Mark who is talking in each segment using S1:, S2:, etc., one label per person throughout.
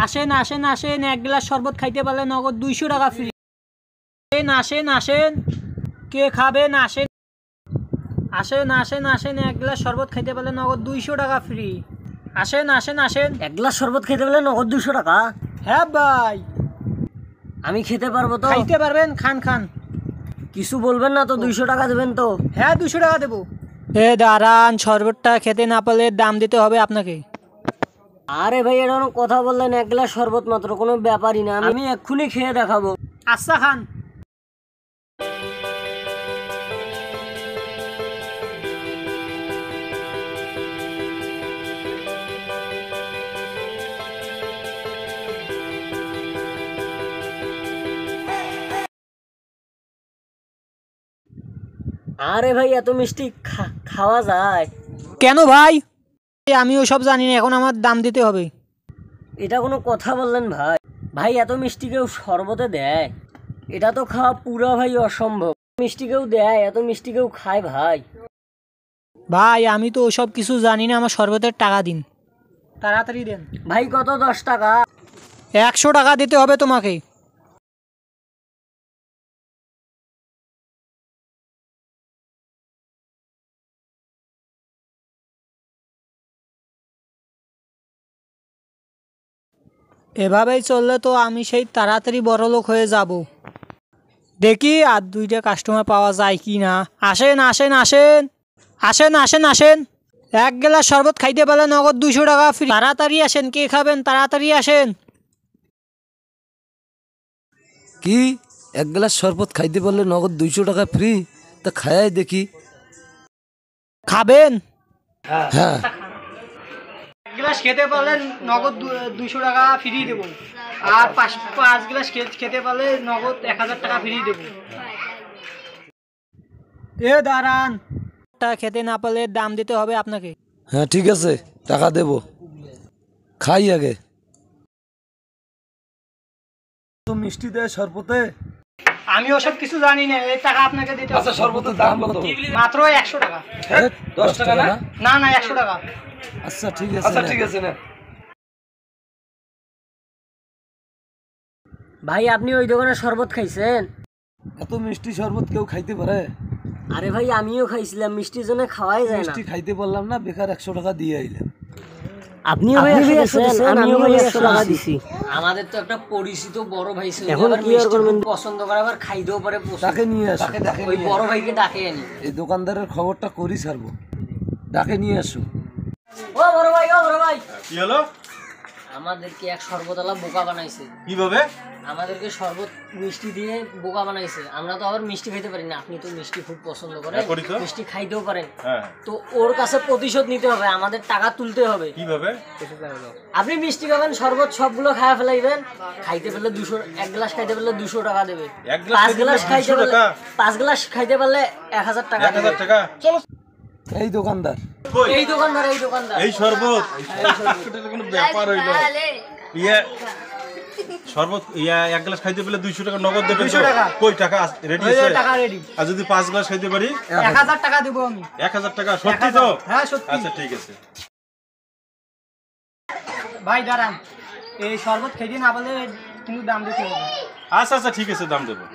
S1: আসেন আসেন আসেন, এক গ্লাস শরবত খাইতে পারলে নগদ 200 টাকা ফ্রি। আসেন আসেন, কে খাবেন? আসেন আসেন আসেন আসেন, এক গ্লাস শরবত খাইতে পারলে নগদ 200 টাকা ফ্রি। আসেন আসেন আসেন।
S2: এক গ্লাস শরবত খেতে পারলে নগদ 200 টাকা?
S1: হ্যাঁ ভাই।
S2: আমি খেতে পারবো তো?
S1: খাইতে পারবেন, খান খান।
S2: কিছু বলবেন না তো? 200 টাকা দেবেন তো?
S1: হ্যাঁ 200 টাকা দেবো। দাঁড়ান, শরবতটা খেতে না পারলে দাম দিতে হবে আপনাকে।
S2: আরে ভাই, এটা কথা বললেন, এক গ্লাস শরবত মাত্র, কোনো ব্যাপারই না, আমি এক্ষুনি খেয়ে দেখাবো।
S1: আচ্ছা খান।
S2: আরে ভাই, এত মিষ্টি খাওয়া যায়?
S1: কেন ভাই? আমি ওসব জানি না, এখন আমার দাম দিতে হবে।
S2: এটা কোনো কথা বললেন ভাই? ভাই, এত মিষ্টি কেউ শরবতে দেয়? এটা তো খাওয়া পুরো ভাই অসম্ভব। মিষ্টি কেউ দেয়? এত মিষ্টি কেউ খায় ভাই?
S1: ভাই আমি তো ওসব কিছু জানি না, আমার শরবতের টাকা দিন, তাড়াতাড়ি দেন।
S2: ভাই কত? 10 টাকা?
S1: 100 টাকা দিতে হবে তোমাকে। এভাবেই চললে তো আমি সেই তাড়াতাড়ি বড়লোক হয়ে যাব। দেখি আর 2টা কাস্টমার পাওয়া যায় কি না। আসেন আসেন আসেন আসেন আসেন আসেন, এক গ্লাস শরবত খাইতে পারলে নগদ 200 টাকা ফ্রি। তাড়াতাড়ি আসেন, কে খাবেন? তাড়াতাড়ি আসেন।
S3: কি, এক গ্লাস শরবত খাইতে পারলে নগদ 200 টাকা ফ্রি? তা খায়াই দেখি।
S1: খাবেন?
S3: হ্যাঁ।
S1: এক গ্লাস খেতে পারলে নগদ 200 টাকা ফ্রি দেব, আর 5 গ্লাস খেতে পারলে নগদ 1000 টাকা ফ্রি দেব। দাঁড়ান, খেতে না পারলে দাম দিতে হবে আপনাকে।
S3: হ্যাঁ ঠিক আছে, টাকা দেব, খাই আগে। তো মিষ্টি দেয় শরবতে?
S1: আমি ওসব কিছু জানি না, এই টাকা আপনাকে দিতে হবে।
S3: আচ্ছা, শরবতের দাম কত?
S1: মাত্র 100 টাকা।
S3: 10 টাকা না?
S1: না না, 100 টাকা।
S3: আচ্ছা ঠিক আছে। আচ্ছা ঠিক আছে না।
S2: ভাই, আপনি ওই দোকানে শরবত খাইছেন?
S3: এত মিষ্টি শরবত কেউ খাইতে পারে?
S2: আরে ভাই, আমিও খাইছিলাম, মিষ্টির জন্য খাওয়াই যায় না।
S3: মিষ্টি খাইতে পারলাম না, বেকার 100 টাকা দিয়ে আইলাম।
S2: আপনিও ভাই 100 দিয়েছেন, আমিও ভাই 100 টাকা দিছি। আমাদের তো একটা পরিচিত বড় ভাই ছিল, এখন কি আর করবেন, পছন্দ করে আবার খাইতেও পারে।
S3: তাকে নিয়ে আসো,
S2: ওই বড় ভাইকে ডাকে আনি।
S3: এই দোকানদারের খবরটা করি ছাড়বো, ডাকে নিয়ে আসো।
S2: ও বড় ভাই, ও বড় ভাই,
S4: কি হলো?
S2: আমাদেরকে এক শরবতওয়ালা বোকা বানাইছে।
S4: কিভাবে?
S2: আমাদেরকে শরবত মিষ্টি দিয়ে বোকা বানাইছে। আমরা তো আবার মিষ্টি খাইতে পারি না, আপনি তো মিষ্টি খুব পছন্দ করেন, মিষ্টি খাইতেও পারেন, তো ওর কাছে প্রতিশোধ নিতে হবে, আমাদের টাকা তুলতে হবে।
S4: কিভাবে?
S2: আপনি মিষ্টি খাবেন, শরবত সবগুলো খাওয়া ফেলাইবেন, খাইতে পারলে 200, এক গ্লাস খাইতে পারলে 200 টাকা দেবে। 5 গ্লাস খাইতে পারলে 5 গ্লাস খাইতে পারলে 1000 টাকা।
S4: 1000 টাকা? চলো।
S3: এই দোকানদার,
S2: এই দোকানদার, এই দোকানদার,
S4: এই শরবত এটা কোনো ব্যাপার হইলো? ইয়া শরবত ইয়া এক গ্লাস খাইতে পেলে 200 টাকা নগদ দেবেন?
S1: 200 টাকা।
S4: কই টাকা রেডি আছে?
S1: টাকা রেডি।
S4: আর যদি 5 গ্লাস খাইতে পারি
S1: 1000 টাকা দেব আমি।
S4: 1000 টাকা? সত্যি তো?
S1: হ্যাঁ সত্যি।
S4: আচ্ছা ঠিক আছে।
S1: ভাই দাঁড়ান, এই শরবত খেতে না পারলে কিন্তু দাম দিতে হবে।
S4: আচ্ছা আচ্ছা ঠিক আছে, দাম দেবো।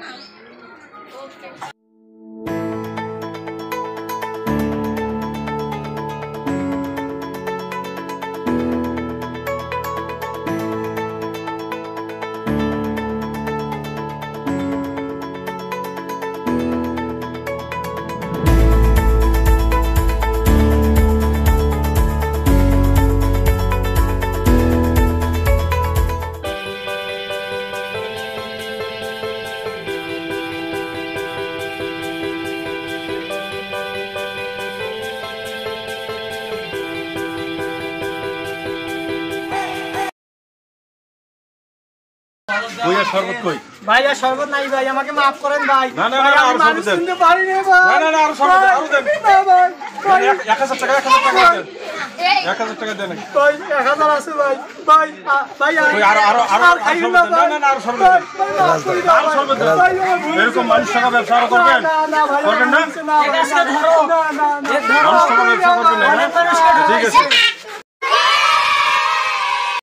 S4: কই আর শরবত কই?
S1: ভাই আর শরবত নাই ভাই, আমাকে মাফ করেন ভাই।
S4: না না না, আর শরবত দেন।
S1: শুনতে পারি না ভাই।
S4: না না না, আর শরবত আরো দেন।
S1: না ভাই,
S4: 1000 টাকা, 1000 টাকা দেন। 1000 টাকা দেন।
S1: ভাই 1000 আছে ভাই। ভাই ভাই
S4: কই আরো শরবত দেন। না না না, আর শরবত দেন। আর শরবত দেন। এরকম মানুষ টাকা ব্যবসা আরো করবেন? করবেন না?
S2: ধরো,
S1: না না না,
S4: মানুষ টাকা ব্যবসা করবেন না? ঠিক আছে।